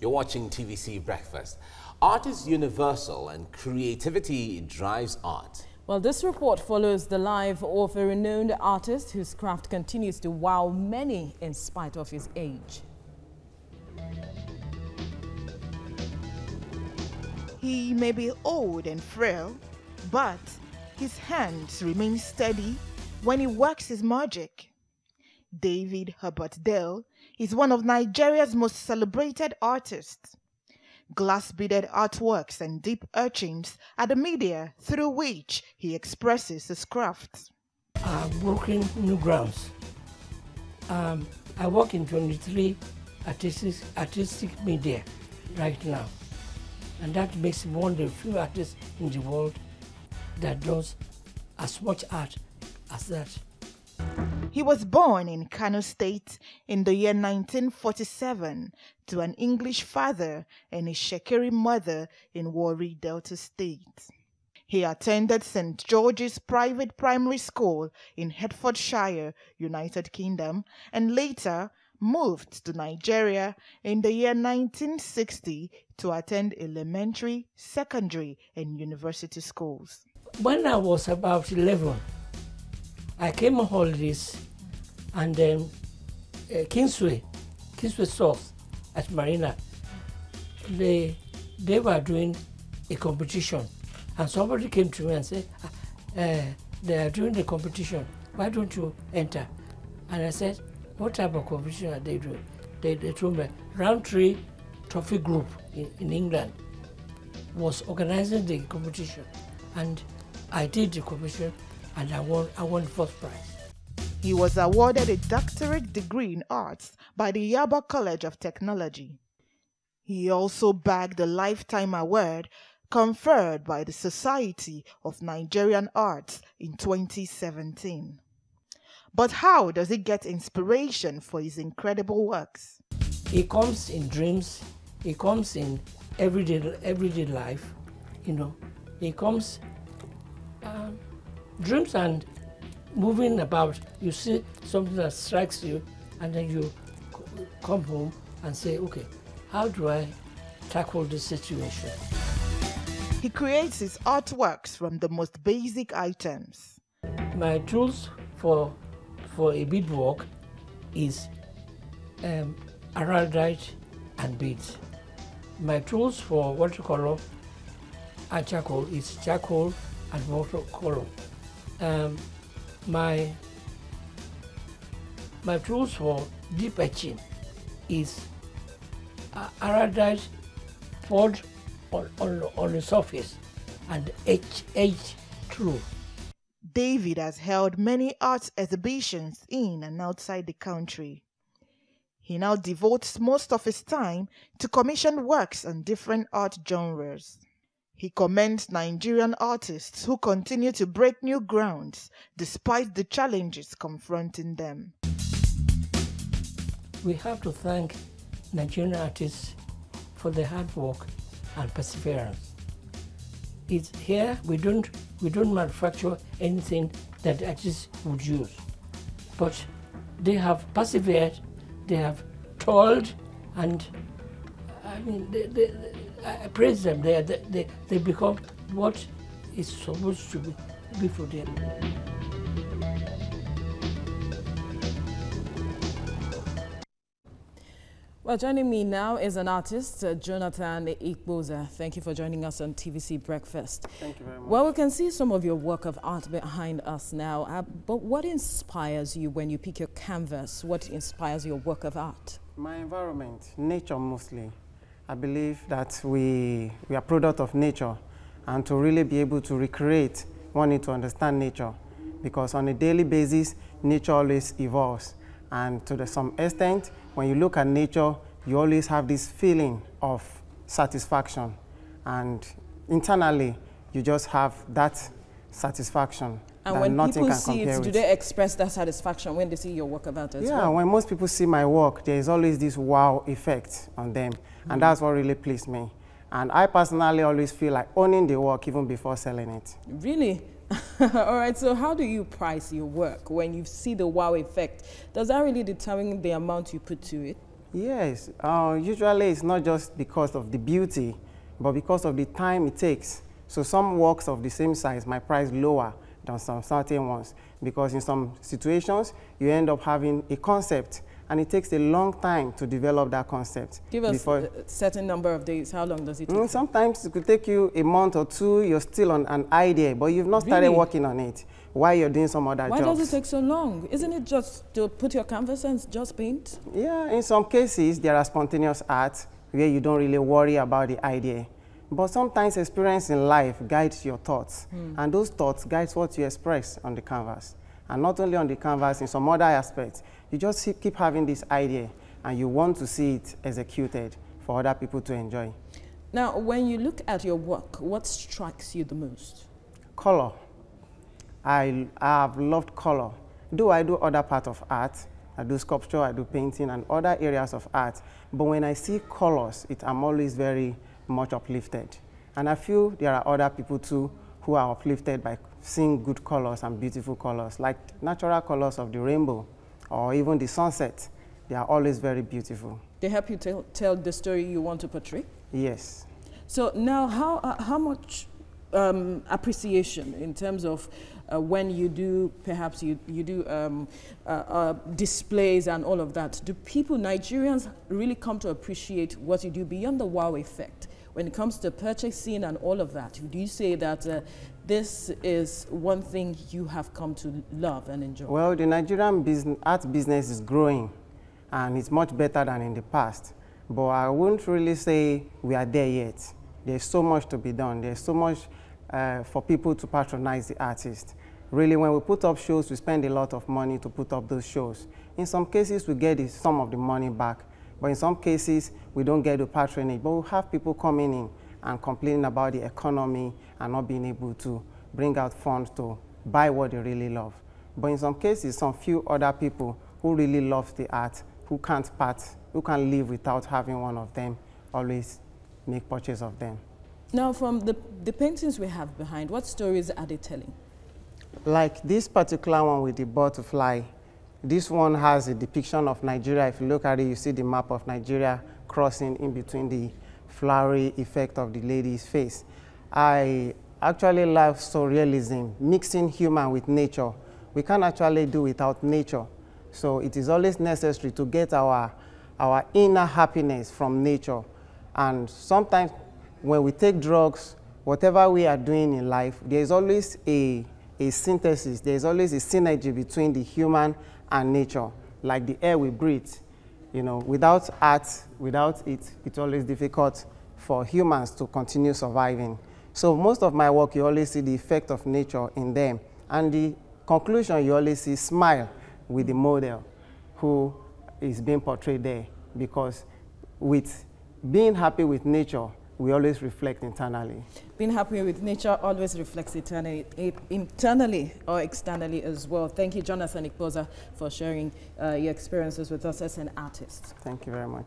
You're watching TVC Breakfast. Art is universal and creativity drives art. Well, this report follows the life of a renowned artist whose craft continues to wow many in spite of his age. He may be old and frail, but his hands remain steady when he works his magic. David Herbert Dale is one of Nigeria's most celebrated artists. Glass-beaded artworks and deep etchings are the media through which he expresses his craft. I've broken new grounds. I work in 23 artistic media right now, and that makes me one of the few artists in the world that does as much art as that. He was born in Kano State in the year 1947 to an English father and a Shekeri mother in Warri, Delta State. He attended St. George's Private Primary School in Hertfordshire, United Kingdom, and later moved to Nigeria in the year 1960 to attend elementary, secondary, and university schools. When I was about 11, I came on holidays, and then Kingsway Source at Marina, they were doing a competition, and somebody came to me and said, they are doing the competition, why don't you enter? And I said, what type of competition are they doing? They told me Roundtree Trophy Group in England was organizing the competition, and I did the competition, and I won first prize. He was awarded a doctorate degree in arts by the Yaba College of Technology. He also bagged a Lifetime Award conferred by the Society of Nigerian Arts in 2017. But how does he get inspiration for his incredible works? It comes in dreams, it comes in everyday life, you know. It comes dreams and moving about. You see something that strikes you, and then you come home and say, okay, how do I tackle this situation? He creates his artworks from the most basic items. My tools for a beadwork is araldite and beads. My tools for watercolor and charcoal is charcoal and watercolor. My tools for deep etching is araldite poured on the surface and etched through. David has held many art exhibitions in and outside the country. He now devotes most of his time to commission works on different art genres. He commends Nigerian artists who continue to break new grounds despite the challenges confronting them. We have to thank Nigerian artists for their hard work and perseverance. It's here we don't manufacture anything that the artists would use, but they have persevered, they have toiled, and I mean I praise them. They become what is supposed to be for them. Well, joining me now is an artist, Jonathan Ikboza. Thank you for joining us on TVC Breakfast. Thank you very much. Well, we can see some of your work of art behind us now, but what inspires you when you pick your canvas? What inspires your work of art? My environment, nature mostly. I believe that we are a product of nature, and to really be able to recreate, one needs to understand nature, because on a daily basis, nature always evolves. And to some extent, when you look at nature, you always have this feeling of satisfaction. And internally, you just have that satisfaction. And when people see it, do they express that satisfaction when they see your work of art as well? Yeah, when most people see my work, there is always this wow effect on them. And that's what really pleased me. And I personally always feel like owning the work even before selling it. Really? All right, so how do you price your work when you see the wow effect? Does that really determine the amount you put to it? Yes, usually it's not just because of the beauty, but because of the time it takes. So some works of the same size might price lower than some certain ones, because in some situations you end up having a concept and it takes a long time to develop that concept. Give us a certain number of days. How long does it take? Sometimes it could take you a month or two. You're still on an idea, but you've not started working on it while you're doing some other jobs. Why does it take so long? Isn't it just to put your canvas and just paint? Yeah, in some cases there are spontaneous art where you don't really worry about the idea. But sometimes experience in life guides your thoughts, and those thoughts guides what you express on the canvas. And not only on the canvas, in some other aspects, you just keep having this idea and you want to see it executed for other people to enjoy. Now, when you look at your work, what strikes you the most? Color. I have loved color. Though I do other parts of art, I do sculpture, I do painting and other areas of art, but when I see colors, I'm always very much uplifted. And I feel there are other people too who are uplifted by seeing good colors and beautiful colors, like natural colors of the rainbow or even the sunset. They are always very beautiful. They help you tell the story you want to portray? Yes. So now how much appreciation in terms of when you do, perhaps you do displays and all of that, do people, Nigerians, really come to appreciate what you do beyond the wow effect? When it comes to purchasing and all of that, do you say that this is one thing you have come to love and enjoy? Well, the Nigerian art business is growing, and it's much better than in the past. But I wouldn't really say we are there yet. There's so much to be done. There's so much for people to patronize the artist. Really, when we put up shows, we spend a lot of money to put up those shows. In some cases, we get some of the money back. But in some cases, we don't get the patronage. But we have people coming in and complaining about the economy and not being able to bring out funds to buy what they really love. But in some cases, some few other people who really love the art, who can't live without having one of them, always make purchase of them. Now, from the paintings we have behind, what stories are they telling? Like this particular one with the butterfly, this one has a depiction of Nigeria. If you look at it, you see the map of Nigeria crossing in between the flowery effect of the lady's face. I actually love surrealism, mixing human with nature. We can't actually do without nature. So it is always necessary to get our inner happiness from nature. And sometimes when we take drugs, whatever we are doing in life, there is always a synthesis, there is always a synergy between the human and nature, like the air we breathe. You know, without art, without it, it's always difficult for humans to continue surviving. So most of my work, you always see the effect of nature in them. And the conclusion, you always see smile with the model who is being portrayed there. Because with being happy with nature, we always reflect internally. Being happy with nature always reflects internally or externally as well. Thank you, Jonathan Ikpoza, for sharing your experiences with us as an artist. Thank you very much.